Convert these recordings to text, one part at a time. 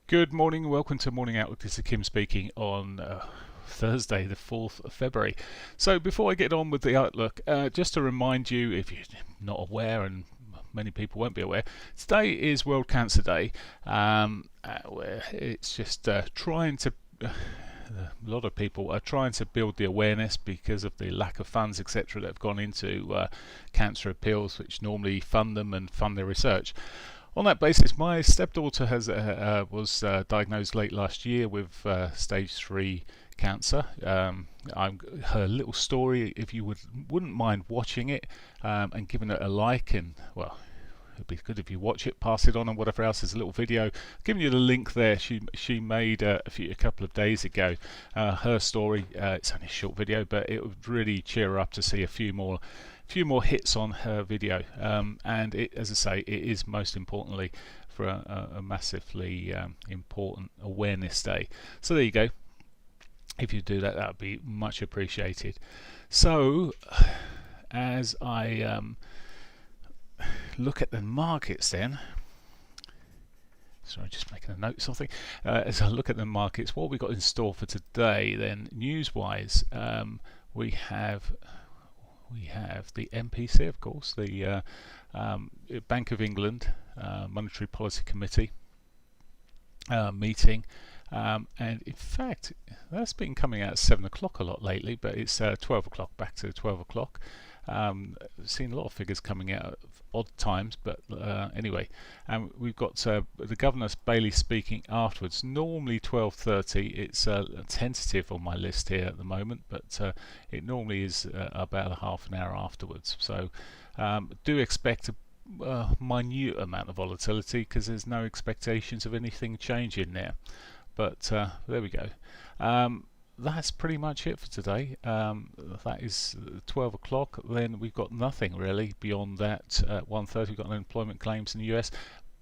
Good morning, welcome to Morning Outlook. This is Kim speaking on Thursday, the 4th of February. So, before I get on with the Outlook, just to remind you, if you're not aware, and many people won't be aware, today is World Cancer Day. Where it's just trying to. A lot of people are trying to build the awareness because of the lack of funds, etc., that have gone into cancer appeals, which normally fund them and fund their research. On that basis, my stepdaughter was diagnosed late last year with stage 3 cancer. Her little story, if you wouldn't mind watching it and giving it a like, and well, it'd be good if you watch it, pass it on, and whatever else. There's a little video giving you the link there. She made a couple of days ago. Her story. It's only a short video, but it would really cheer her up to see a few more hits on her video. And it, as I say, it is most importantly for a massively important awareness day. So there you go. If you do that, that would be much appreciated. So as I look at the markets then, sorry, just making a note of something. As I look at the markets, what we got in store for today then, news-wise, we have the MPC, of course, the Bank of England Monetary Policy Committee meeting. And in fact, that's been coming out at 7 o'clock a lot lately, but it's 12 o'clock, back to 12 o'clock. Seen a lot of figures coming out at odd times, but anyway, we've got the Governor Bailey speaking afterwards. Normally 12:30. It's tentative on my list here at the moment, but it normally is about a half an hour afterwards. So do expect a minute amount of volatility because there's no expectations of anything changing there. But there we go. That's pretty much it for today. That is 12 o'clock. Then we've got nothing really beyond that. At 1:30 we've got unemployment claims in the US.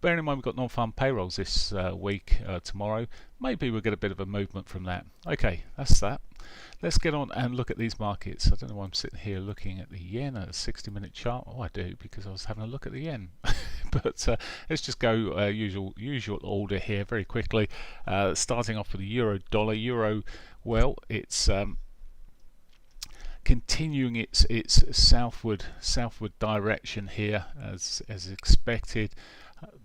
Bearing in mind we've got non-farm payrolls this week, tomorrow. Maybe we'll get a bit of a movement from that. Okay, that's that. Let's get on and look at these markets. I don't know why I'm sitting here looking at the yen at a 60-minute chart. Oh, I do, because I was having a look at the yen. But let's just go usual order here very quickly. Starting off with the euro dollar. Euro, well, it's continuing its southward direction here as expected.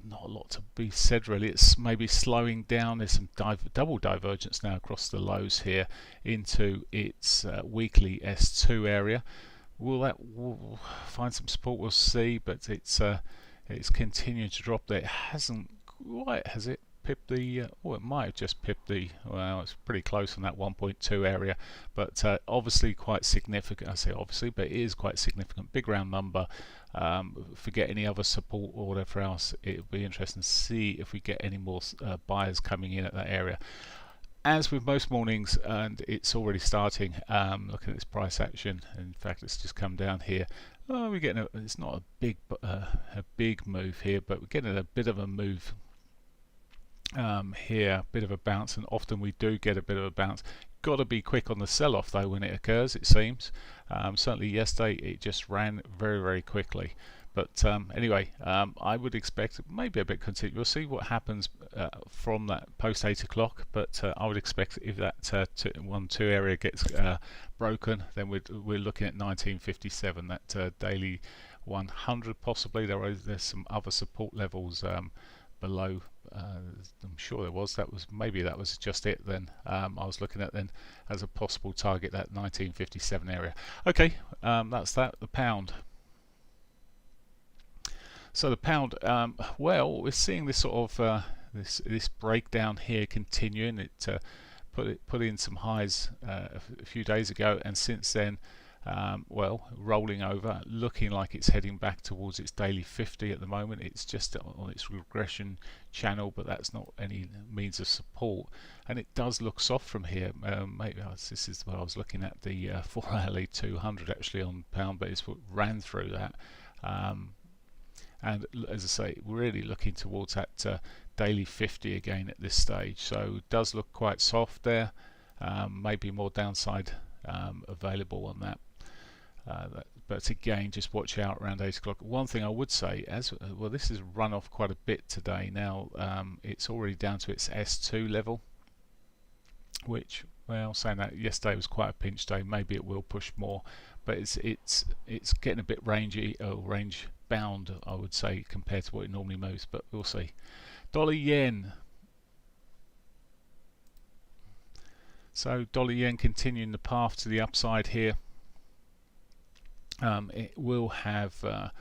Not a lot to be said really. It's maybe slowing down. There's some double divergence now across the lows here into its weekly S2 area. Will that find some support? We'll see, but it's continuing to drop there. It hasn't quite, has it, pipped the, it might have just pipped the, well, it's pretty close on that 1.2 area, but obviously quite significant. I say obviously, but it is quite significant. Big round number. Forget any other support or whatever else. It'll be interesting to see if we get any more buyers coming in at that area. As with most mornings, and it's already starting, looking at this price action. In fact, let's just come down here. Oh, we're getting it's not a big move here, but we're getting a bit of a move here, a bit of a bounce, and often we do get a bit of a bounce. Got to be quick on the sell-off though when it occurs, it seems. Certainly yesterday it just ran very, very quickly. But anyway, I would expect maybe a bit continued. We'll see what happens from that post 8 o'clock. But I would expect if that 1-2 area gets broken, then we're looking at 1957, that daily 100 possibly. There's some other support levels below. I'm sure there was. That was just it. Then I was looking at then as a possible target, that 1957 area. Okay, that's that. The pound. So the pound, well, we're seeing this sort of this breakdown here continuing. It put in some highs a few days ago, and since then, well, rolling over, looking like it's heading back towards its daily 50 at the moment. It's just on its regression channel, but that's not any means of support, and it does look soft from here. Maybe this is what I was looking at, the 4-hourly 200 actually on pound, but it's what ran through that. And as I say, we're really looking towards that daily 50 again at this stage. So it does look quite soft there. Maybe more downside available on that. That but again, just watch out around 8 o'clock. One thing I would say, as well, this has run off quite a bit today. Now it's already down to its S2 level, which, well, saying that, yesterday was quite a pinch day. Maybe it will push more, but it's getting a bit rangy, range bound, I would say, compared to what it normally moves. But we'll see. Dolly Yen. So Dolly Yen continuing the path to the upside here. It will have a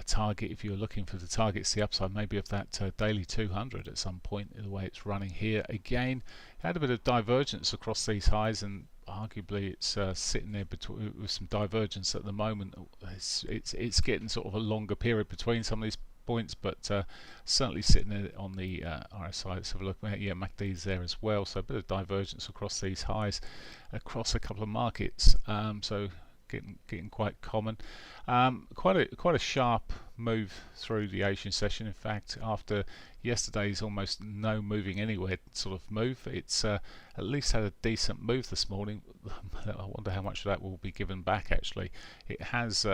target, if you're looking for the targets, the upside maybe of that daily 200 at some point, the way it's running here. Again, had a bit of divergence across these highs, and arguably it's sitting there with some divergence at the moment. It's getting sort of a longer period between some of these points, but certainly sitting there on the RSI. Let's have a look. Yeah, MACD's there as well, so a bit of divergence across these highs across a couple of markets. So getting quite common. Quite a sharp move through the Asian session. In fact, after yesterday's almost no moving anywhere sort of move, it's at least had a decent move this morning. I wonder how much of that will be given back. Actually, it has.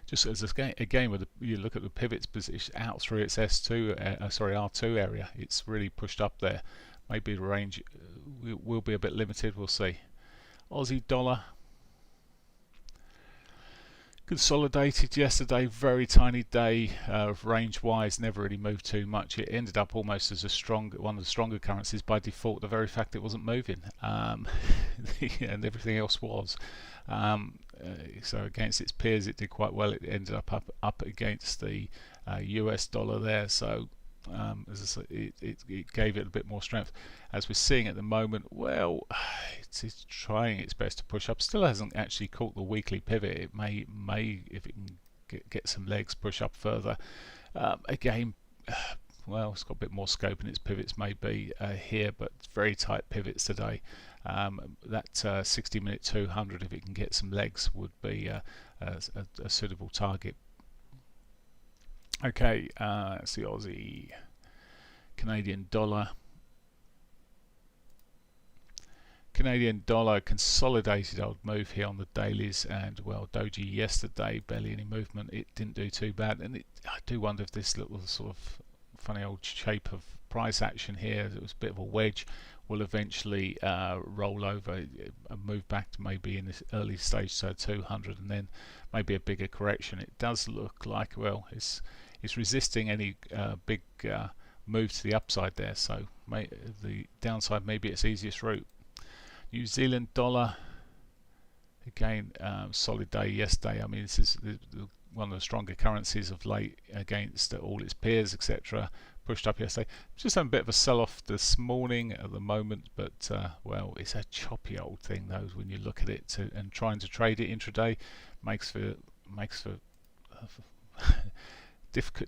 Just as again, with you look at the pivots position out through its R2 area, it's really pushed up there. Maybe the range will be a bit limited. We'll see. Aussie dollar consolidated yesterday, very tiny day, range wise, never really moved too much. It ended up almost as one of the stronger currencies by default, the very fact it wasn't moving, and everything else was. So against its peers it did quite well. It ended up against the US dollar there, so as I say, it gave it a bit more strength. As we're seeing at the moment, well, it's trying its best to push up. Still hasn't actually caught the weekly pivot. It may if it can get some legs, push up further. Again, well, it's got a bit more scope in its pivots maybe here, but very tight pivots today. That 60-minute 200, if it can get some legs, would be a suitable target. Okay, that's the Aussie Canadian dollar. Canadian dollar consolidated old move here on the dailies, and well, doji yesterday, barely any movement. It didn't do too bad, and I do wonder if this little sort of funny old shape of price action here, it was a bit of a wedge, will eventually roll over and move back to maybe in this early stage, so 200, and then maybe a bigger correction. It does look like, well, it's resisting any big move to the upside there, so the downside may be its easiest route. New Zealand dollar, again, solid day yesterday. I mean, this is one of the stronger currencies of late against all its peers, etc. Pushed up yesterday. Just having a bit of a sell-off this morning at the moment, but well, it's a choppy old thing though. When you look at it and trying to trade it intraday, makes for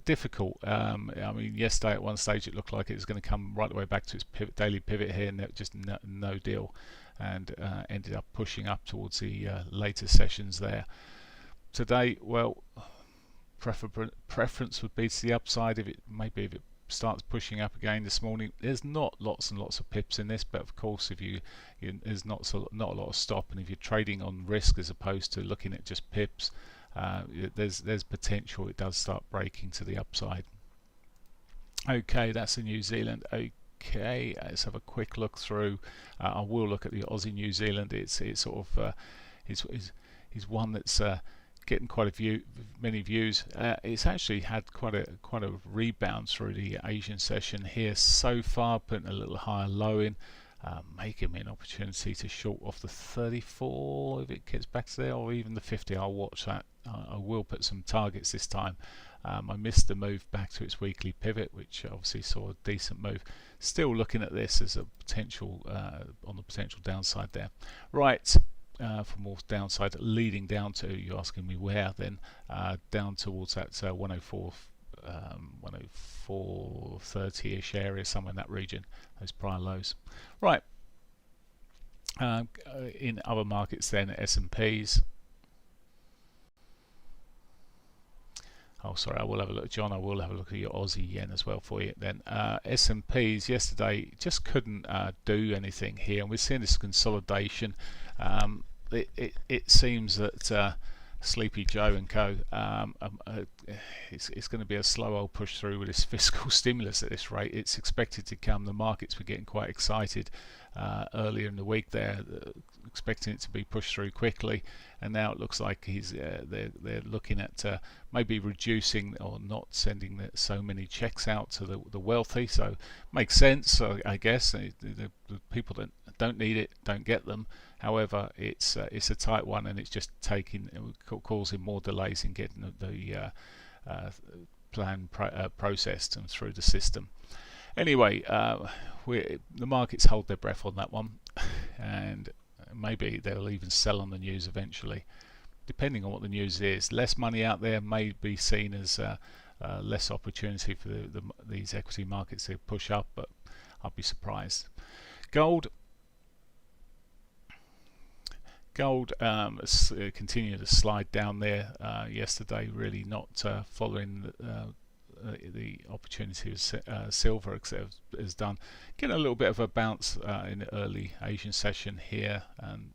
difficult. I mean, yesterday at one stage it looked like it was going to come right the way back to its daily pivot here, and just no deal, and ended up pushing up towards the later sessions there. Today, well, preference would be to the upside. If it starts pushing up again this morning, there's not lots and lots of pips in this, but of course, if there's not a lot of stop, and if you're trading on risk as opposed to looking at just pips, there's potential it does start breaking to the upside. Okay, that's the New Zealand. Okay, let's have a quick look through. I will look at the Aussie New Zealand. It's sort of is one that's getting many views. It's actually had quite a rebound through the Asian session here so far, putting a little higher low in, making me an opportunity to short off the 34 if it gets back to there, or even the 50. I'll watch that. I will put some targets this time. I missed the move back to its weekly pivot, which obviously saw a decent move. Still looking at this as a potential on the potential downside there. Right. For more downside, leading down to, you're asking me where then, down towards that 104 104.30ish area, somewhere in that region, those prior lows. Right, in other markets then, S&Ps. Oh, sorry, I will have a look, John. I will have a look at your Aussie yen as well for you then. S&Ps yesterday just couldn't do anything here, and we're seeing this consolidation. it seems that Sleepy Joe and co. It's going to be a slow old push through with this fiscal stimulus at this rate. It's expected to come. The markets were getting quite excited earlier in the week there, expecting it to be pushed through quickly, and now it looks like they're looking at maybe reducing or not sending so many checks out to the wealthy. So makes sense, I guess. The people that don't need it don't get them. However, it's a tight one, and it's just causing more delays in getting the plan processed and through the system. Anyway, the markets hold their breath on that one, and maybe they'll even sell on the news eventually, depending on what the news is. Less money out there may be seen as less opportunity for these equity markets to push up, but I'll be surprised. Gold continued to slide down there yesterday, really not following the opportunity silver has done. Getting a little bit of a bounce in the early Asian session here, and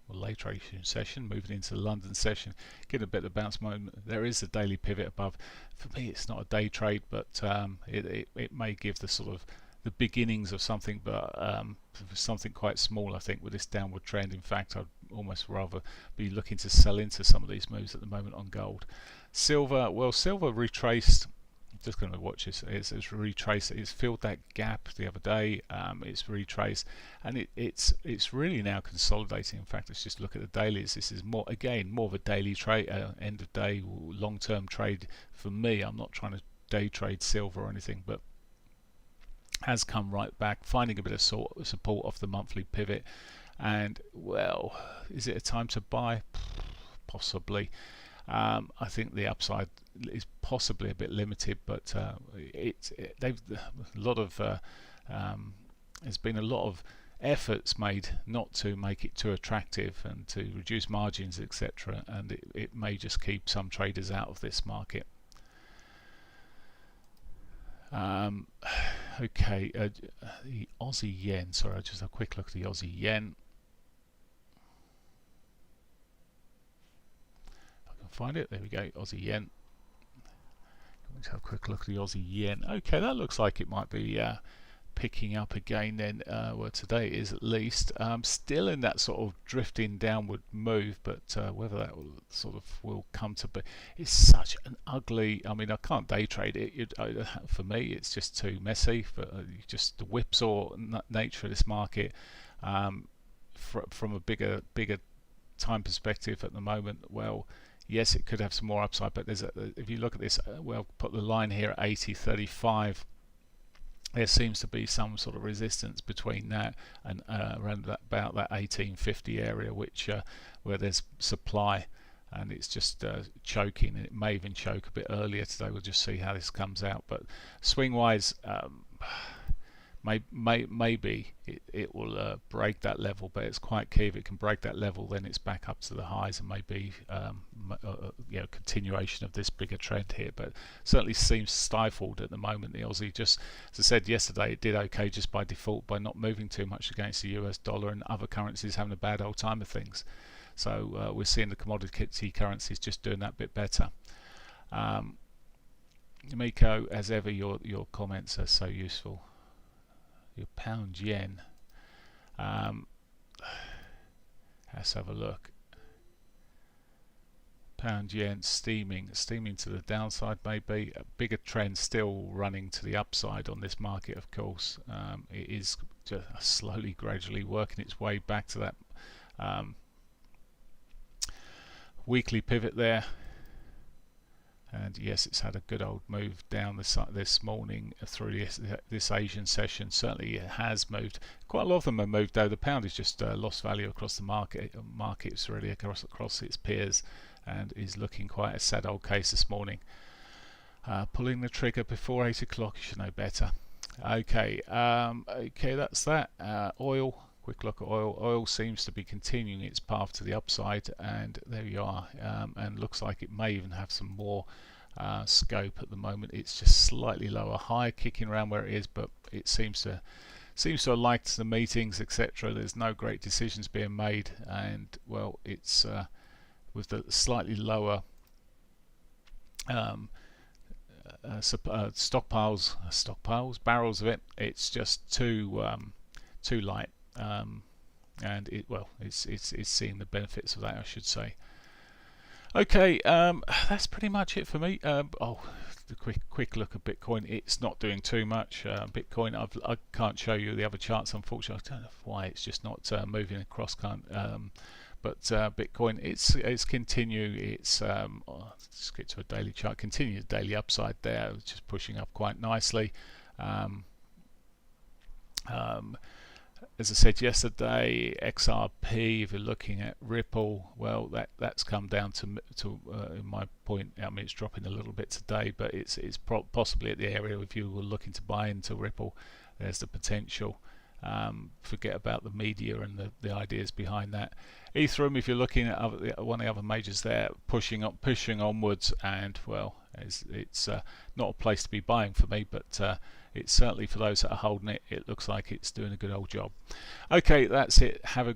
later Asian session, moving into the London session, getting a bit of bounce moment. There is a daily pivot above. For me, it's not a day trade, but it may give the sort of the beginnings of something, but something quite small, I think, with this downward trend. In fact, I'd almost rather be looking to sell into some of these moves at the moment on gold. Silver, well, silver retraced. Just going to watch this. It's retraced. It's filled that gap the other day. It's retraced, and it's really now consolidating. In fact, let's just look at the dailies. This is more of a daily trade, end of day, long-term trade for me. I'm not trying to day trade silver or anything, but has come right back, finding a bit of support off the monthly pivot. And well, is it a time to buy? Possibly. I think the upside is possibly a bit limited, but there's been a lot of efforts made not to make it too attractive and to reduce margins, etc. And it may just keep some traders out of this market. Okay, the Aussie yen. Sorry, I'll just have a quick look at the Aussie yen. If I can find it, there we go, Aussie yen. Let's have a quick look at the Aussie yen. Okay, that looks like it might be picking up again then. Well, today it is at least. Still in that sort of drifting downward move, but whether that will come to be, it's such an ugly. I mean, I can't day trade it. For me, it's just too messy. For just the whipsaw nature of this market, from a bigger time perspective at the moment. Well, yes, it could have some more upside, but if you look at this, well, put the line here at 80.35. There seems to be some sort of resistance between that and around about that 1850 area, which where there's supply, and it's just choking, and it may even choke a bit earlier today. We'll just see how this comes out, but swing wise, maybe it will break that level, but it's quite key. If it can break that level, then it's back up to the highs, and maybe continuation of this bigger trend here. But certainly seems stifled at the moment. The Aussie, just as I said yesterday, it did okay just by default by not moving too much against the US dollar, and other currencies having a bad old time of things. So we're seeing the commodity currencies just doing that bit better. Miko, as ever, your comments are so useful. Your pound yen. Let's have a look. Pound yen steaming to the downside, maybe. A bigger trend still running to the upside on this market, of course. It is just slowly, gradually working its way back to that weekly pivot there. And yes, it's had a good old move down this morning through this Asian session. Certainly it has moved. Quite a lot of them have moved, though. The pound has just lost value across the markets really across its peers, and is looking quite a sad old case this morning. Pulling the trigger before 8 o'clock, you should know better. Okay, that's that. Oil. Quick look at oil. Oil seems to be continuing its path to the upside, and there you are. And looks like it may even have some more scope at the moment. It's just slightly lower, high, kicking around where it is, but it seems to seems to have liked the meetings, etc. There's no great decisions being made, and well, it's with the slightly lower barrels of it. It's just too light, and it's seeing the benefits of that, I should say. Okay, that's pretty much it for me. The quick look at Bitcoin. It's not doing too much. Bitcoin, I can't show you the other charts, unfortunately. I don't know why it's just not moving across. But Bitcoin, it's continue. Let's get to a daily chart. Continue the daily upside there, just pushing up quite nicely. As I said yesterday, XRP, if you're looking at Ripple, well, that's come down to in my point. I mean, it's dropping a little bit today, but it's possibly at the area. If you were looking to buy into Ripple, there's the potential. Forget about the media and the ideas behind that. Ethereum, if you're looking at one of the other majors there, pushing onwards, and well, it's not a place to be buying for me, but it's certainly for those that are holding it. It looks like it's doing a good old job. Okay, that's it. Have a